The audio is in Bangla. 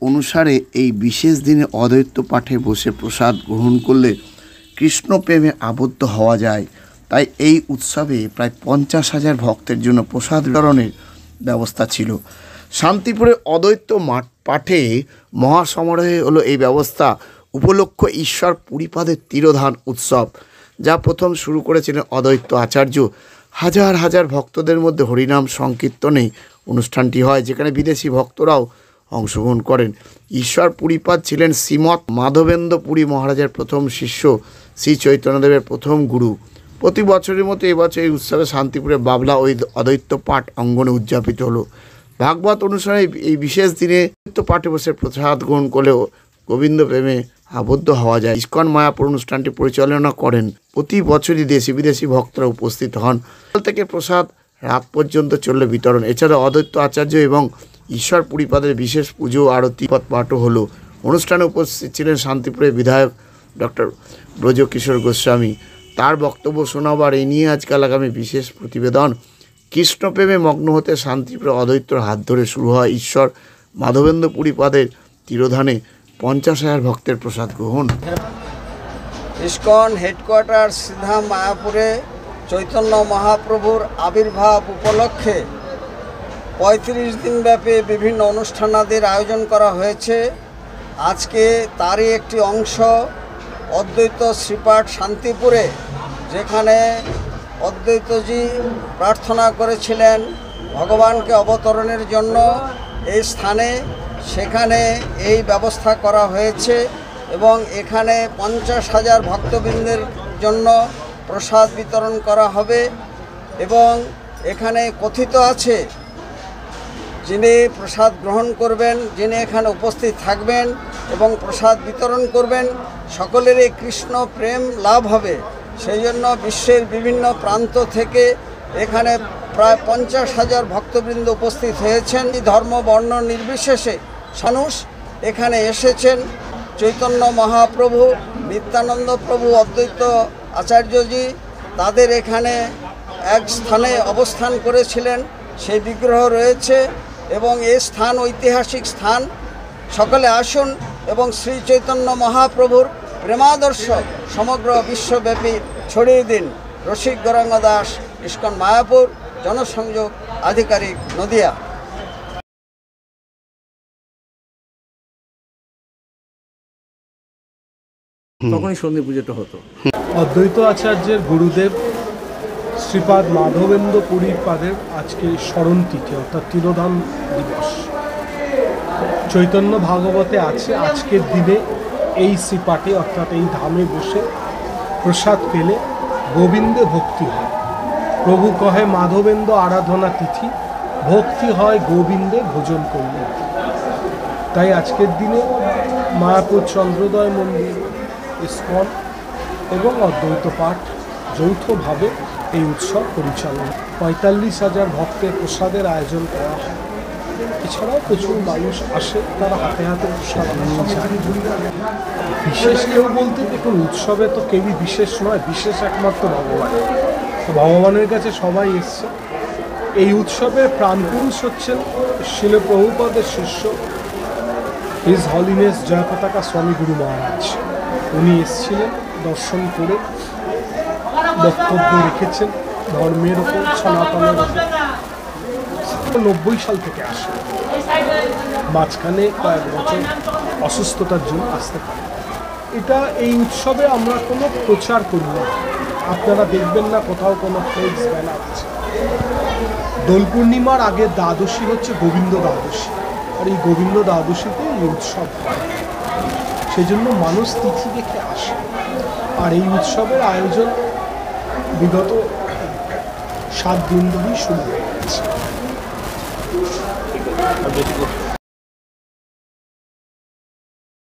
অনুসারে এই বিশেষ দিনে অদ্বৈত পাঠে বসে প্রসাদ গ্রহণ করলে কৃষ্ণ প্রেমে আবদ্ধ হওয়া যায়। তাই এই উৎসবে প্রায় 50,000 ভক্তের জন্য প্রসাদ বিতরণের ব্যবস্থা ছিল। শান্তিপুরে অদ্বৈত পাঠে মহাসমারোহে হলো এই ব্যবস্থা। উপলক্ষ ঈশ্বর পুরীপাদের তিরোধান উৎসব, যা প্রথম শুরু করেছিলেন অদ্বৈত আচার্য। হাজার হাজার ভক্তদের মধ্যে হরিনাম সংকীর্তনে অনুষ্ঠানটি হয়, যেখানে বিদেশি ভক্তরাও অংশগ্রহণ করেন। ঈশ্বর পুরীপাদ ছিলেন শ্রীমৎ মাধবেন্দ্র পুরী মহারাজের প্রথম শিষ্য, শ্রী চৈতন্যদেবের প্রথম গুরু। প্রতি বছরের মতো এবছর এই উৎসবে শান্তিপুরে বাবলা ওই অদ্বৈত পাঠ অঙ্গনে উদযাপিত হলো। ভাগবত অনুসারে এই বিশেষ দিনে অদ্বৈত পাঠে বসে প্রসাদ গ্রহণ করলেও গোবিন্দ প্রেমে আবদ্ধ হওয়া যায়। ইস্কন মায়াপুর অনুষ্ঠানটি পরিচালনা করেন। প্রতি বছরই দেশি বিদেশি ভক্তরা উপস্থিত হন। সকাল থেকে প্রসাদ রাত পর্যন্ত চললে বিতরণ। এছাড়া অদ্বৈত আচার্য এবং ঈশ্বর পুরীপাদের বিশেষ পুজো আরতি পাঠও হলো। অনুষ্ঠানে উপস্থিত ছিলেন শান্তিপুরের বিধায়ক ডক্টর ব্রজকিশোর গোস্বামী। তার বক্তব্য শোনাবার এই নিয়ে আজকাল আগামী বিশেষ প্রতিবেদন। কৃষ্ণপ্রেমে মগ্ন হতে শান্তিপুরে অদ্বৈতর হাত ধরে শুরু হয় ঈশ্বর মাধবেন্দ্র পুরীপাদের তিরোধানে 50,000 ভক্তের প্রসাদ গ্রহণ। ইস্কন হেডকোয়ার্টার সিধা মায়াপুরে চৈতন্য মহাপ্রভুর আবির্ভাব উপলক্ষে 35 দিনব্যাপী বিভিন্ন অনুষ্ঠানাদির আয়োজন করা হয়েছে। আজকে তারই একটি অংশ অদ্বৈত শ্রীপাঠ শান্তিপুরে, যেখানে অদ্বৈতজি প্রার্থনা করেছিলেন ভগবানকে অবতরণের জন্য এই স্থানে, সেখানে এই ব্যবস্থা করা হয়েছে এবং এখানে 50,000 ভক্তবৃন্দের জন্য প্রসাদ বিতরণ করা হবে। এবং এখানে কথিত আছে, যিনি প্রসাদ গ্রহণ করবেন, যিনি এখানে উপস্থিত থাকবেন এবং প্রসাদ বিতরণ করবেন, সকলেরই কৃষ্ণ প্রেম লাভ হবে। সেই জন্য বিশ্বের বিভিন্ন প্রান্ত থেকে এখানে প্রায় 50,000 ভক্তবৃন্দ উপস্থিত হয়েছেন। ধর্ম বর্ণ নির্বিশেষে মানুষ এখানে এসেছেন। চৈতন্য মহাপ্রভু, নিত্যানন্দ প্রভু, অদ্বৈত আচার্যজি তাদের এখানে এক স্থানে অবস্থান করেছিলেন, সেই বিগ্রহ রয়েছে এবং এই স্থান ঐতিহাসিক স্থান। সকলে আসুন এবং শ্রী চৈতন্য মহাপ্রভুর প্রেমাদর্শ সমগ্র বিশ্বব্যাপী ছড়িয়ে দিন। রসিক গৌরাঙ্গ দাস, ইস্কন মায়াপুর, জনসংযোগ আধিকারিক, নদিয়া। তখনই সন্ধি পুজোটা হতো। অদ্বৈত আচার্যের গুরুদেব শ্রীপাদ মাধবেন্দ্র পুরীপাদের আজকে স্মরণ তিথি, অর্থাৎ তিরোধান দিবস। চৈতন্য ভাগবতে আছে আজকের দিনে এই শ্রীপাঠে অর্থাৎ এই ধামে বসে প্রসাদ পেলে গোবিন্দে ভক্তি হয়। প্রভু কহে মাধবেন্দ্র আরাধনা তিথি, ভক্তি হয় গোবিন্দে ভোজন করলে। তাই আজকের দিনে মায়াপুর চন্দ্রোদয় মন্দির, ইস্কন এবং অদ্বৈত পাঠ যৌথভাবে এই উৎসব পরিচালনা। 45,000 ভক্তের প্রসাদের আয়োজন করা হয়। এছাড়াও প্রচুর মানুষ আসে, তারা হাতে হাতে প্রসাদ নিয়ে যায়। বিশেষ কেউ বলতে দেখুন, উৎসবে তো কেউই বিশেষ নয়, বিশেষ একমাত্র ভগবান। তো ভগবানের কাছে সবাই এসছে। এই উৎসবের প্রাণপুরুষ হচ্ছেন শিল প্রভুপাদের শিষ্য হিজ হলিনেস জয়পতাকা স্বামী গুরু মহারাজ। উনি এসেছিলেন, দর্শন করে বক্তব্য রেখেছেন ধর্মের ওপর, সনাতনের ওপর। 90 সাল থেকে আসে, মাঝখানে কয়েক বছর অসুস্থতার জন্য আসতে পারে। এটা এই উৎসবে আমরা কোনো প্রচার করি না, আপনারা দেখবেন না কোথাও কোনো ফ্লেক্স ব্যানার আছে। দোল পূর্ণিমার আগে দ্বাদশী হচ্ছে গোবিন্দ দ্বাদশী, আর এই গোবিন্দ দ্বাদশীতে এই উৎসব হয়। সেই জন্য মানুষ তিথি দেখে আসে। আর এই উৎসবের আয়োজন বিগত 7 দিন ধরেই শুরু হয়ে গেছে।